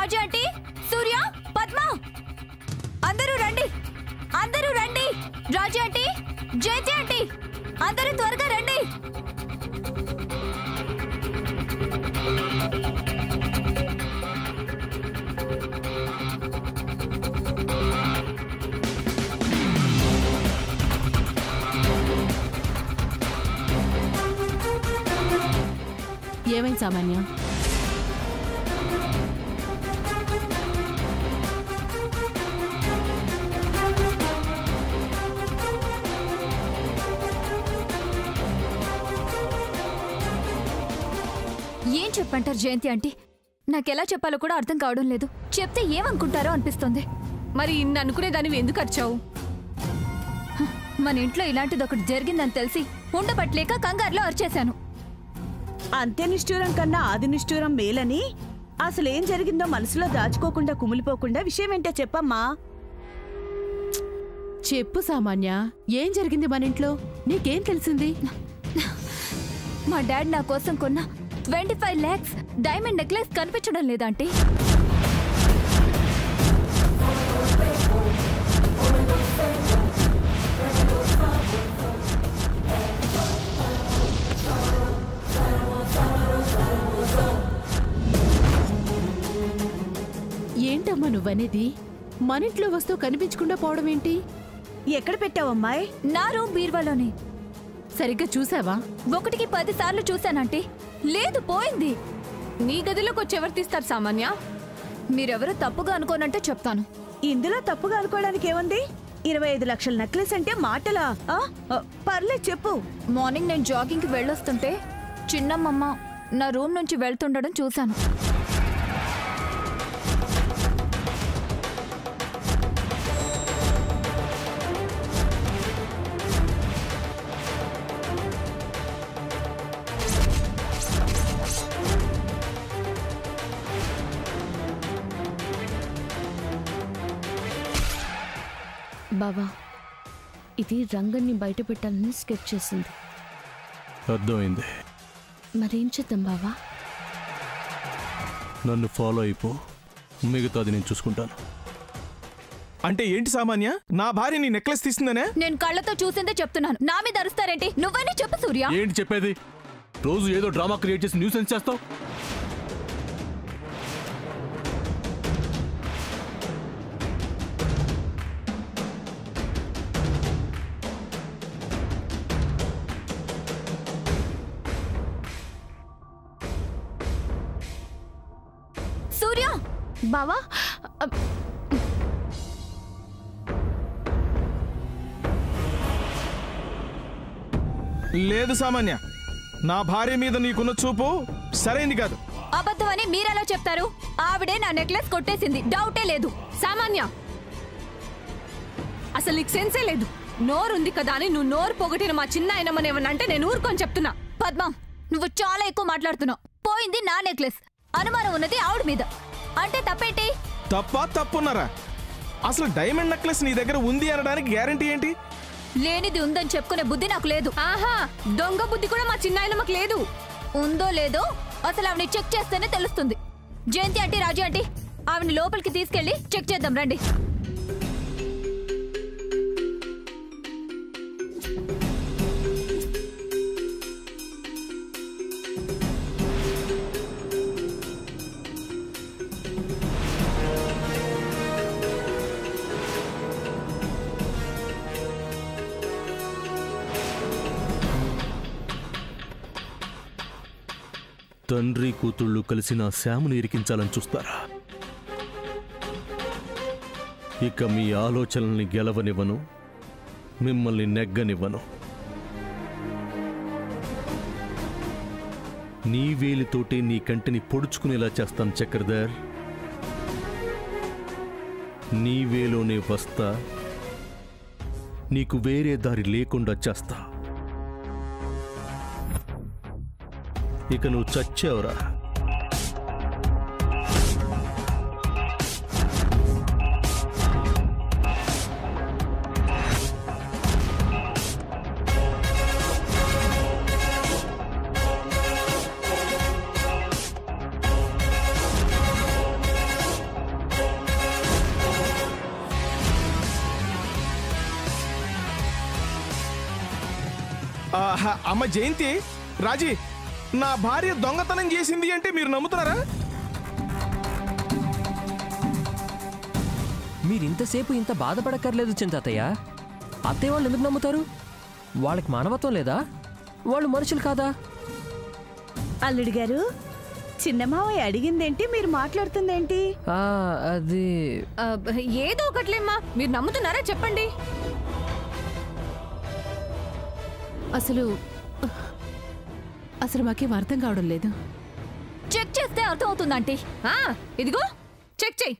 రాజు aunty, సూర్య, పద్మ, అందరూ రండి, అందరూ రండి. రాజు ఆంటీ, జయంతి ఆంటీ, అందరూ త్వరగా రండి. ఏమైంది సామాన్య? ఏం చెప్పంటారు జయంతి ఆంటీ? నాకెలా చెప్పాలో కూడా అర్థం కావడం లేదు. చెప్తే ఏమనుకుంటారో అనిపిస్తుంది. మరి ఇన్ని అనుకునేదానివి ఎందుకు వచ్చావు? మన ఇంట్లో ఇలాంటిది ఒకటి జరిగిందని తెలిసి ఉండబట్లేక కంగారులో అరిచేశాను. అంత్య నిష్ఠూరం కన్నా ఆది నిష్ఠూరం మేలని, అసలేం జరిగిందో మనసులో దాచుకోకుండా కుమిలిపోకుండా విషయం ఏంటో చెప్పమ్మా. చెప్పు సామాన్య, ఏం జరిగింది మన ఇంట్లో? నీకేం తెలిసింది? మా డాడ్ నా కోసం కొన్న 25 lakhs డైమండ్ నెక్లెస్ కనిపించడం లేదంటే. ఏంటమ్మా నువ్వనేది? మన ఇంట్లో వస్తువు కనిపించకుండా పోవడం ఏంటి? ఎక్కడ పెట్టావమ్మాయి? నా రూమ్ బీర్వాలోనే. సరిగ్గా చూసావా? 1కి 10 సార్లు చూశానంటే. లేదు, పోయింది. నీ గదిలోకి వచ్చి ఎవరు తీస్తారు సామాన్య? మీరెవరూ తప్పుగా అనుకోనంటే చెప్తాను. ఇందులో తప్పుగా అనుకోవడానికి ఏముంది? 25 లక్షల నెక్లెస్ అంటే మాటలా? పర్లేదు చెప్పు. మార్నింగ్ నేను జాగింగ్కి వెళ్ళొస్తుంటే చిన్నమ్మమ్మ నా రూమ్ నుంచి వెళ్తుండడం చూశాను. బావా, ఇది రంగన్ని బయట పెట్టాలని స్కెచ్ చేసింది. అర్థమైంది. మరేం చేద్దాం బావా? నన్ను ఫాలో అయిపో, మిగతాది నేను చూసుకుంటాను. అంటే ఏంటి సామాన్య? నా భార్య నీ నెక్లెస్ తీసిందనే? నేను కళ్ళతో చూసిందే చెప్తున్నాను. నా మీద అరుస్తారేంటి? నువ్వనే చెప్పు సూర్య. ఏంటి చెప్పేది? రోజు ఏదో డ్రామా క్రియేట్ చేసి న్యూసెన్స్ చేస్తావు. సూర్య, బావా లేదు సామాన్య, నా భార్య మీద నీకున్న చూపు సరైంది కాదు. అబద్ధమని మీరెలా చెప్తారు? ఆవిడే నా నెక్లెస్ కొట్టేసింది, డౌటే లేదు. సామాన్య, అసలు నీకు సెన్సే లేదు. నోరుంది కదా అని నువ్వు నోరు పొగటిన మా చిన్న ఆయనమ్మనేమన్నా అంటే నేను ఊరుకొని చెప్తున్నా. పద్మ, నువ్వు చాలా ఎక్కువ మాట్లాడుతున్నావు. పోయింది నా నెక్లెస్, అనుమానం ఉన్నది ఆవిడ మీద. అంటే తప్పేంటి? తప్పున్నారా? అసలు డైమండ్ నెక్లెస్ నీ దగ్గర ఉంది అనడానికి గ్యారంటీ ఏంటి? లేనిది ఉందని చెప్పుకునే బుద్ధి నాకు లేదు. ఆహా, దొంగ బుద్ధి కూడా మా చిన్నాయనమ్మకు లేదు. ఉందో లేదో అసలు ఆవిని చెక్ చేస్తేనే తెలుస్తుంది. జయంతి ఆంటీ, రాజు ఆంటీ, ఆవిని లోపలికి తీసుకెళ్లి చెక్ చేద్దాం రండి. తండ్రి కూతుళ్ళు కలిసి నా శ్యాముని ఇరికించాలని చూస్తారా? ఇక మీ ఆలోచనల్ని గెలవనివ్వను, మిమ్మల్ని నెగ్గనివ్వను. నీ వేలితోటే నీ కంటిని పొడుచుకునేలా చేస్తాను చక్రధర్. నీ వేలోనే వస్తా, నీకు వేరే దారి లేకుండా చేస్తా. ఇక నువ్వు చచ్చావురా. అమ్మ జయంతి, రాజీ, నా భార్య దొంగతనం చేసింది అంటే మీరు నమ్ముతున్నారా? మీరింతసేపు ఇంత బాధపడక్కర్లేదు చింతాతయ్య. అత్తయ్య వాళ్ళు ఎందుకు నమ్ముతారు? వాళ్ళకి మానవత్వం లేదా? వాళ్ళు మనుషులు కాదా? అల్లుడి గారు, చిన్న మావయ్య అడిగిందేంటి, మీరు మాట్లాడుతుందేంటి? అది ఏదో ఒకట్లేమ్మా, మీరు నమ్ముతున్నారా చెప్పండి. అసలు మాకేం అర్థం కావడం లేదు. చెక్ చేస్తే అర్థం అవుతుంది ఆంటీ. ఇదిగో చెక్ చెయ్యి.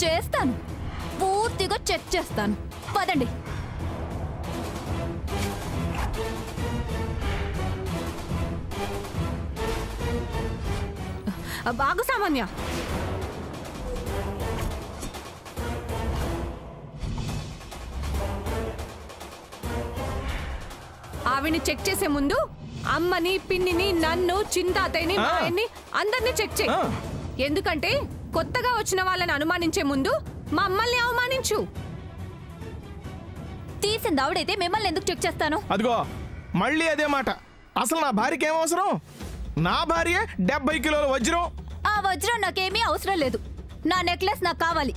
చేస్తాను, పూర్తిగా చెక్ చేస్తాను. పదండి. బాగు సామాన్య, ఆవిని చెక్ చేసే ముందు అమ్మని, పిన్నిని, నన్ను, చింతాతయ్యని, మాయన్ని అందరినీ చెక్ చేయి. ఎందుకంటే కొత్తగా వచ్చిన వాళ్ళని అనుమానించే ముందు మమ్మల్ని అవమానించు. తీసింది ఆవిడైతే మిమ్మల్ని ఎందుకు చెక్ చేస్తాను? అదిగో మళ్ళీ అదే మాట. అసలు నా భార్యకి ఏం అవసరం? నా భార్య 70 కిలోల వజ్రం. ఆ వజ్రం నాకేమీ అవసరం లేదు. నా నెక్లెస్ నాకు కావాలి.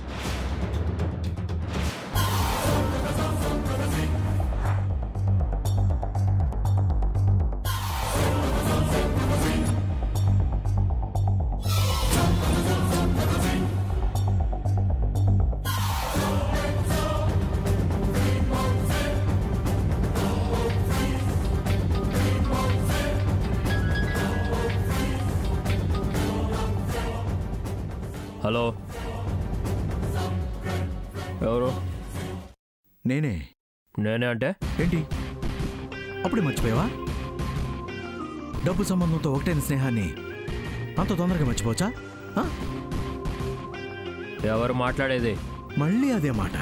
హలో, ఎవరు? నేనే. నేనే అంటే ఏంటి అప్పుడే మర్చిపోయావా? డబ్బు సంబంధంతో ఒకటైన స్నేహాన్ని అంత తొందరగా మర్చిపోవచ్చా? ఎవరు మాట్లాడేది? మళ్ళీ అదే మాట.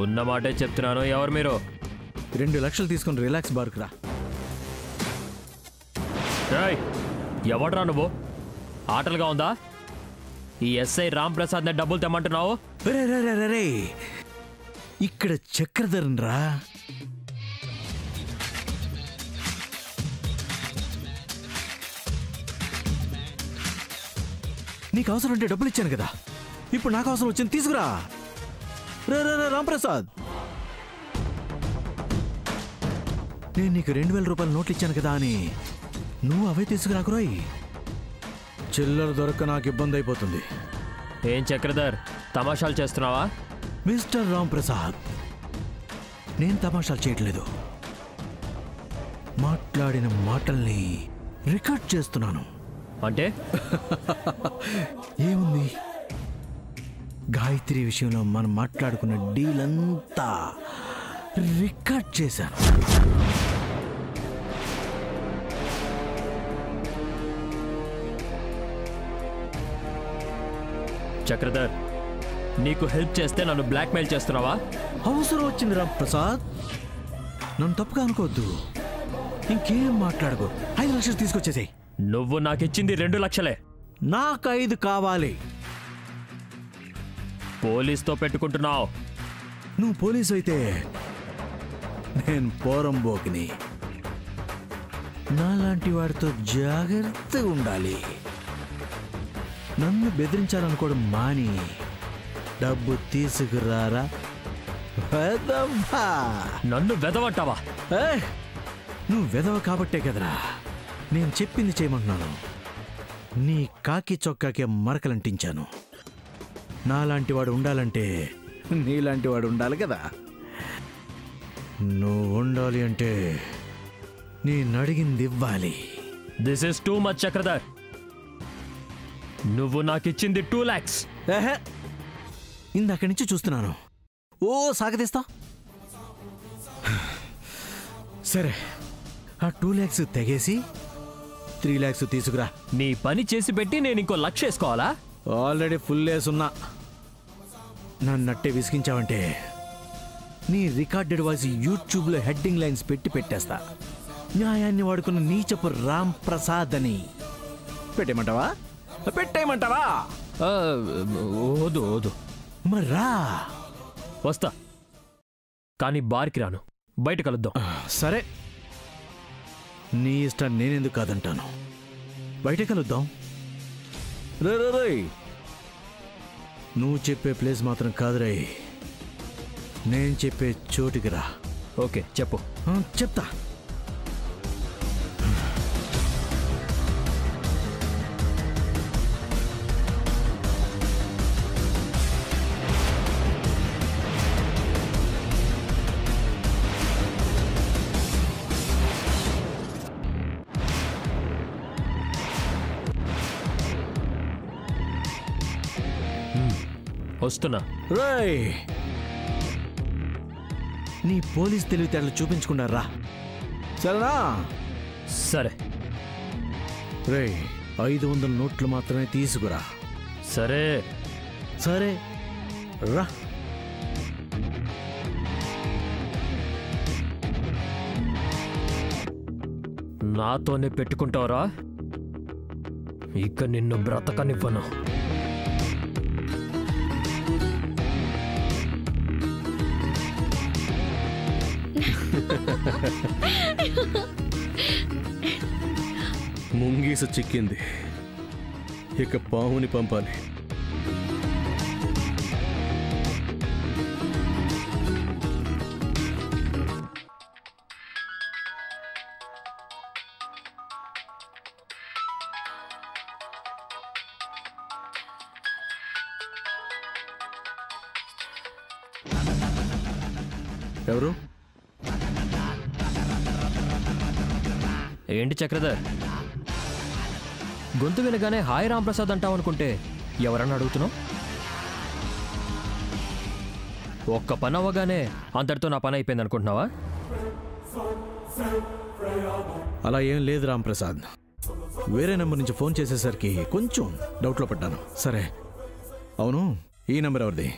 ఉన్న మాటే చెప్తున్నాను. ఎవరు మీరు? 2 లక్షలు తీసుకుని రిలాక్స్ బార్కు రా. ఎవడరా నువ్వు? ఆటలుగా ఉందా? ఈ ఎస్ఐ రామ్ ప్రసాద్ ని డబ్బులు తెమ్మంటున్నావు? ఇక్కడ చక్రధరన్ రా. నీకు అవసరం అంటే డబ్బులు ఇచ్చాను కదా, ఇప్పుడు నాకు అవసరం వచ్చింది, తీసుకురా. రామ్ ప్రసాద్, నేను నీకు 2000 రూపాయల నోట్లు ఇచ్చాను కదా అని నువ్వు అవే తీసుకురాకురాయి. చిల్లర దొరక్క నాకు ఇబ్బంది అయిపోతుంది. ఏం చక్రధర్, తమాషాలు చేస్తున్నావా? మిస్టర్ రామ్ ప్రసాద్, నేను తమాషాలు చేయట్లేదు. మాట్లాడిన మాటల్ని రికార్డ్ చేస్తున్నాను. అంటే ఏముంది, గాయత్రి విషయంలో మనం మాట్లాడుకున్న డీల్ అంతా రికార్డ్ చేశాను. చక్రధర్, నీకు హెల్ప్ చేస్తే నన్ను బ్లాక్మెయిల్ చేస్తున్నావా? అవసరం వచ్చింది రామ్ ప్రసాద్, నన్ను తప్పుగా అనుకోవద్దు. ఇంకేం మాట్లాడకు. 5 లక్షలు తీసుకొచ్చేసాయి. నువ్వు నాకిచ్చింది 2 లక్షలే. నాకు 5 కావాలి. పోలీస్తో పెట్టుకుంటున్నావు. నువ్వు పోలీసు అయితే నేను పోరంబోకిని. నాలాంటి వాడితో జాగ్రత్తగా ఉండాలి. నన్ను బెదిరించాలనుకోవడం మాని డబ్బు తీసుకురారా. నన్ను వెదవంటావా? నువ్వు వెదవ కాబట్టే కదరా నేను చెప్పింది చేయమంటున్నాను. నీ కాకి చొక్కాకే మరకలంటించాను. నాలాంటి వాడు ఉండాలంటే నీలాంటి వాడు ఉండాలి కదా. నువ్వు ఉండాలి అంటే నేను అడిగింది ఇవ్వాలి. This is too much Chakradhar. నువ్వు నాకిచ్చింది 2 lakhs. ఇందక్కడి నుంచి చూస్తున్నాను. ఓ సాగదీస్తా. సరే, ఆ 2 lakhs తెగేసి 3 lakhs తీసుకురా. నీ పని చేసి పెట్టి నేను ఇంకో 1 లక్ష వేసుకోవాలా? Already full వేసున్నా. నన్నట్టే విసిగించావంటే నీ రికార్డెడ్ వాయిస్ యూట్యూబ్లో హెడ్డింగ్ లైన్స్ పెట్టేస్తా. న్యాయాన్ని వాడుకున్న నీచపు రామ్ ప్రసాద్ అని పెట్టేయమంటావా? వద్దు వద్దు. మర్రా వస్తా. కానీ బార్కి రాను. బయట కలుద్దాం. సరే, నీ ఇష్టాన్ని నేనెందుకు కాదంటాను. బయట కలుద్దాం. రే, నువ్వు చెప్పే ప్లేస్ మాత్రం కాదురే, నేను చెప్పే చోటికి రా. ఓకే, చెప్పు. చెప్తా. వస్తున్నా. రేయ్, నీ పోలీస్ తెలివితేటలు చూపించుకున్నారా? సరేనా? సరే. రేయ్, 500 నోట్లు మాత్రమే తీసుకురా. సరే సరే రా. నాతోనే పెట్టుకుంటావరా? ఇక నిన్ను బ్రతకనివ్వను. ముంగీస చిక్కింది, ఇక పావుని పంపాలి. ఎవరు? ఏంటి చక్రధర్, గొంతు వినగానే హాయ్ రాంప్రసాద్ అంటావనుకుంటే ఎవరన్నా అడుగుతున్నావు? ఒక్క పని అవ్వగానే అంతటితో నా పని అయిపోయింది అనుకుంటున్నావా? అలా ఏం లేదు రాంప్రసాద్. వేరే నెంబర్ నుంచి ఫోన్ చేసేసరికి కొంచెం డౌట్లో పడ్డాను. సరే, అవును, ఈ నెంబర్ ఎవరిది?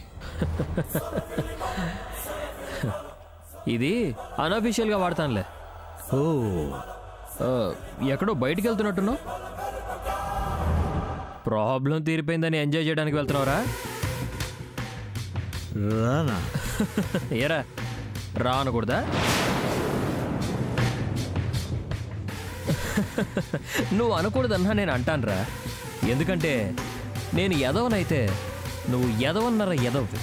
ఇది అన్అఫీషియల్గా వాడతానులే. ఓ, ఎక్కడో బయటికి వెళ్తున్నట్టున్నావు. ప్రాబ్లం తీరిపోయిందని ఎంజాయ్ చేయడానికి వెళ్తున్నావురా? రానా? ఏరా, రా అనకూడదా? నువ్వు అనకూడదన్నా నేను అంటానురా. ఎందుకంటే నేను ఎదవనైతే నువ్వు ఎదవన్నర ఎదవ్వి.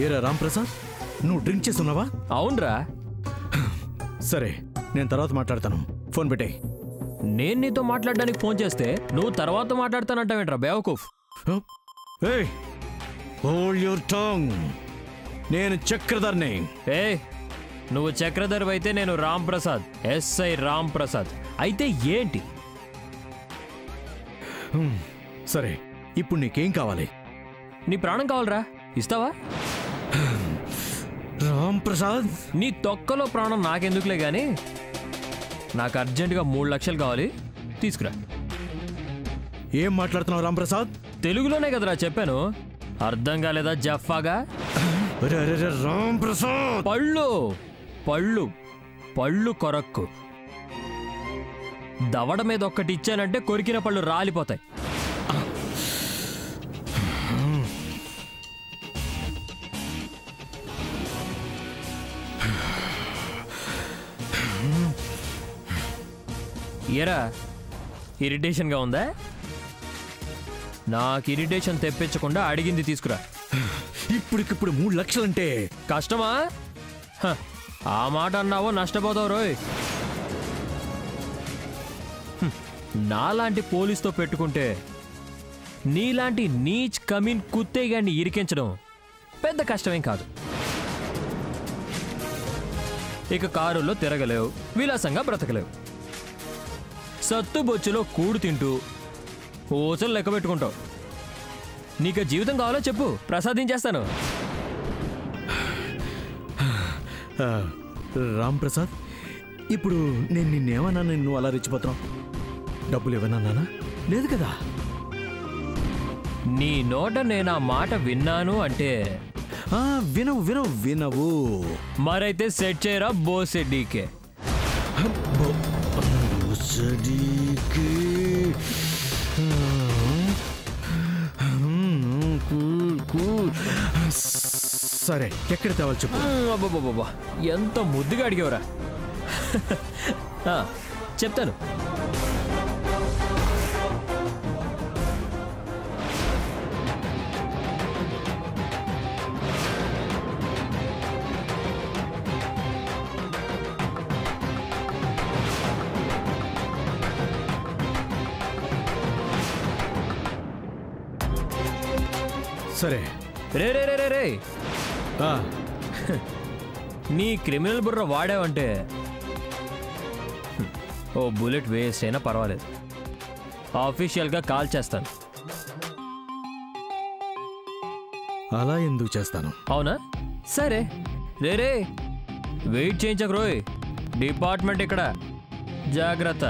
ఏరా రాంప్రసాద్, నువ్వు డ్రింక్ చేస్తున్నావా? అవునరా. సరే, నేను తర్వాత మాట్లాడతాను. ఫోన్ పెట్టే. నేను నీతో మాట్లాడడానికి ఫోన్ చేస్తే నువ్వు తర్వాత మాట్లాడతానంటావేంట్రా బేవకూఫ్? Hold your tongue. నేను చక్రధర్ని. నువ్వు చక్రధర్ అయితే నేను రాంప్రసాద్, ఎస్ఐ రాంప్రసాద్. అయితే ఏంటి? సరే, ఇప్పుడు నీకేం కావాలి? నీ ప్రాణం కావాలరా, ఇస్తావా? రాంప్రసాద్, నీ తొక్కలో ప్రాణం నాకెందుకులే గాని నాకు అర్జెంటుగా 3 లక్షలు కావాలి, తీసుకురా. ఏం మాట్లాడుతున్నావు రాంప్రసాద్? తెలుగులోనే కదరా చెప్పాను, అర్థం కాలేదా జఫాగా? రాంప్రసాద్, పళ్ళు పళ్ళు పళ్ళు కొరక్కు. దవడ మీద ఒక్కటి ఇచ్చానంటే కొరికిన పళ్ళు రాలిపోతాయి. ఏరా, ఇరిటేషన్గా ఉందా? నాకు ఇరిటేషన్ తెప్పించకుండా అడిగింది తీసుకురా. ఇప్పటికిప్పుడు 3 లక్షలంటే కష్టమా? ఆ మాట అన్నావో నష్టపోతావు రోయ్. నాలాంటి పోలీస్తో పెట్టుకుంటే నీలాంటి నీచ్ కమీన్ కుత్తేగాన్ని ఇరికించడం పెద్ద కష్టమేం కాదు. ఇక కారుల్లో తిరగలేవు, విలాసంగా బ్రతకలేవు, సత్తుబొచ్చులో కూడు తింటూ ఊసలు లెక్క పెట్టుకుంటావు. నీకు జీవితం కావాలో చెప్పు, ప్రసాదించేస్తాను. రాంప్రసాద్, ఇప్పుడు నేను నిన్నేమన్నా నువ్వు అలా రెచ్చిపోతున్నావు? డబ్బులు ఇవ్వనన్నానా? లేదు కదా. నీ నోట నేను ఆ మాట విన్నాను అంటే వినవు వినవు వినవు. మరైతే సెట్ చేయరా బోసెడ్డీకే. సరే ఎక్కడ తేవాలి చెప్పు. అబ్బబ్బబ్బా ఎంత ముద్దుగా అడిగేవరా. చెప్తాను. సరే రే రే రే రే రే ఆ, నీ క్రిమినల్ బుర్ర వాడావంటే ఓ బుల్లెట్ వేస్ట్ అయినా పర్వాలేదు, ఆఫీషియల్గా కాల్ చేస్తాను. అలా ఎందుకు చేస్తాను? అవునా? సరే రే రే వెయిట్ చేయించక రోయ్, డిపార్ట్మెంట్ ఇక్కడ, జాగ్రత్త.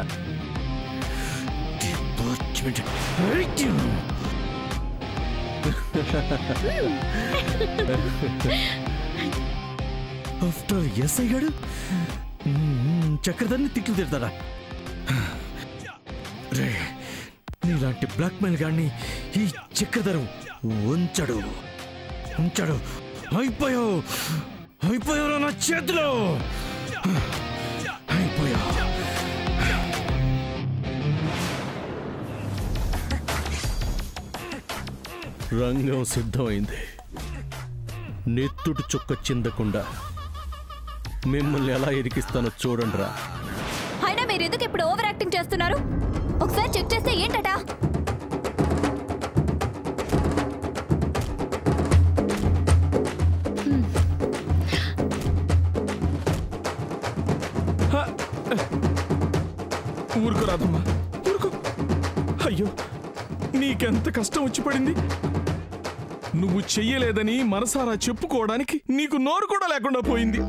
ఆఫ్టర్ ఎస్ అయ్యాడు, చక్రధర్ని తిట్లు తిడతాడా? రే నీలాంటి బ్లాక్మెయిల్ గాడిని ఈ చక్రధరం ఉంచడు. అయిపోయావు నా చేతిలో, అయిపోయా. రంగం సిద్ధమైంది. నెత్తుడు చుక్క చిందకుండా మిమ్మల్ని ఎలా ఇరికిస్తానో చూడండి రా. అయినా మీరు ఎందుకు ఇప్పుడు ఓవర్ యాక్టింగ్ చేస్తున్నారు? ఒకసారి చెక్ చేస్తే ఏంటట? ఊరుకు రాదమ్మా, ఊరుకు. అయ్యో నీకెంత కష్టం వచ్చి పడింది. నువ్వు చెయ్యలేదని మనసారా చెప్పుకోవడానికి నీకు నోరు కూడా లేకుండా పోయింది.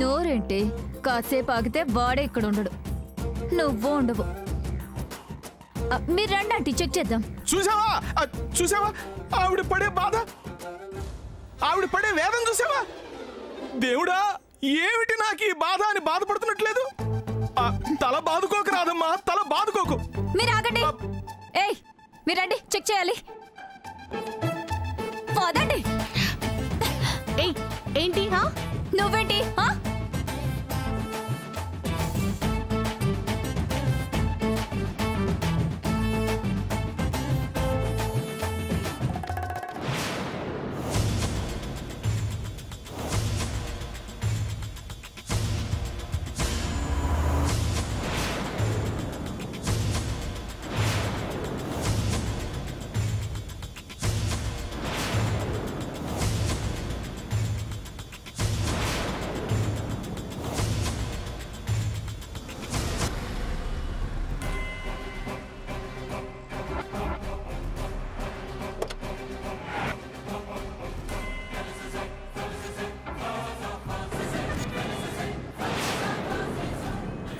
నోరేంటి? కాసేపు ఆగితే వాడే ఇక్కడ ఉండడు, నువ్వు ఉండవు. మీరు రండి ఆంటీ, చెక్ చేద్దాం. చూసావా ఆవిడ పడే బాధ, ఆవిడ పడే వేదన చూసావా? దేవుడా ఏమిటి నాకు ఈ బాధ అని బాధపడుతున్నట్లేదు. తల బాదుకోకు రాదమ్మా, తల బాదుకోకు. మీరు ఆగండి. ఏయ్ మీరు రండి, చెక్ చేయాలి. పదండి. ఏయ్ ఏంటి? నువ్వేంటి?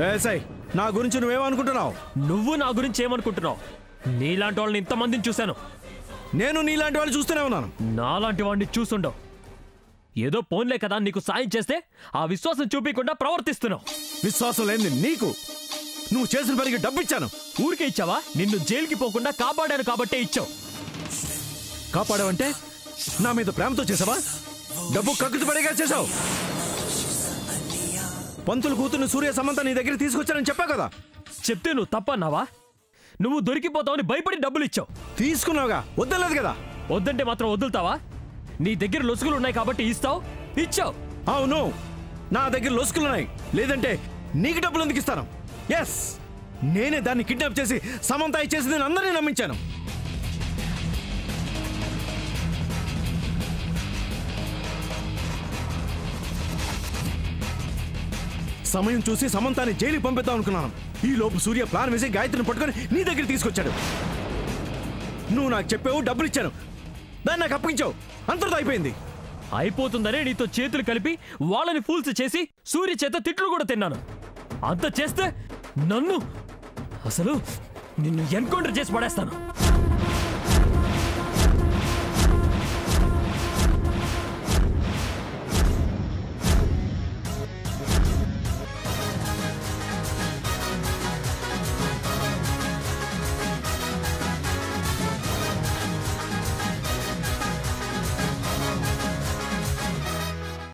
ఏసై నా గురించి నువ్వేమనుకుంటున్నావు? నువ్వు నా గురించి ఏమనుకుంటున్నావు? నీలాంటి వాళ్ళని ఇంతమందిని చూశాను. నేను నీలాంటి వాళ్ళు చూస్తూనే ఉన్నాను. నాలాంటి వాడిని చూసుండవు. ఏదో పోన్లే కదా నీకు సాయం చేస్తే ఆ విశ్వాసం చూపించకుండా ప్రవర్తిస్తున్నావు. విశ్వాసం లేని నీకు నువ్వు చేసిన పనికి డబ్బు ఇచ్చాను. ఊరికే ఇచ్చావా? నిన్ను జైలుకి పోకుండా కాపాడాను కాబట్టే ఇచ్చావు. కాపాడావంటే నా మీద ప్రేమతో చేసావా? డబ్బు కక్కుతు పడేగా చేసావు. పంతులు కూతురు సూర్య సమంత నీ దగ్గర తీసుకొచ్చానని చెప్పా కదా. చెప్తే నువ్వు తప్పన్నావా? నువ్వు దొరికిపోతావని భయపడి డబ్బులు ఇచ్చావు. తీసుకున్నావుగా, వద్దలేదు కదా. వద్దంటే మాత్రం వదులుతావా? నీ దగ్గర లొసుగులు ఉన్నాయి కాబట్టి ఇస్తావు, ఇచ్చావు. అవును, నా దగ్గర లొసుగులున్నాయి, లేదంటే నీకు డబ్బులు ఎందుకు ఇస్తాను? ఎస్, నేనే దాన్ని కిడ్నాప్ చేసి సమంత ఇచ్చేసి నేను అందరినీ నమ్మించాను. సమయం చూసి సమంతాన్ని జైలుకి పంపిద్దాం అనుకున్నాను. ఈ లోపు సూర్య ప్లాన్ వేసి గాయత్రిని పట్టుకొని నీ దగ్గర తీసుకొచ్చాడు. నువ్వు నాకు చెప్పావు, డబ్బులు ఇచ్చాను, దాన్ని నాకు అప్పగించావు. అంతటితో అయిపోయింది. అయిపోతుందనే నీతో చేతులు కలిపి వాళ్ళని ఫూల్స్ చేసి సూర్య చేత తిట్లు కూడా తిన్నాను. అంత చేస్తే నన్ను అసలు నిన్ను ఎన్కౌంటర్ చేసి పడేస్తాను.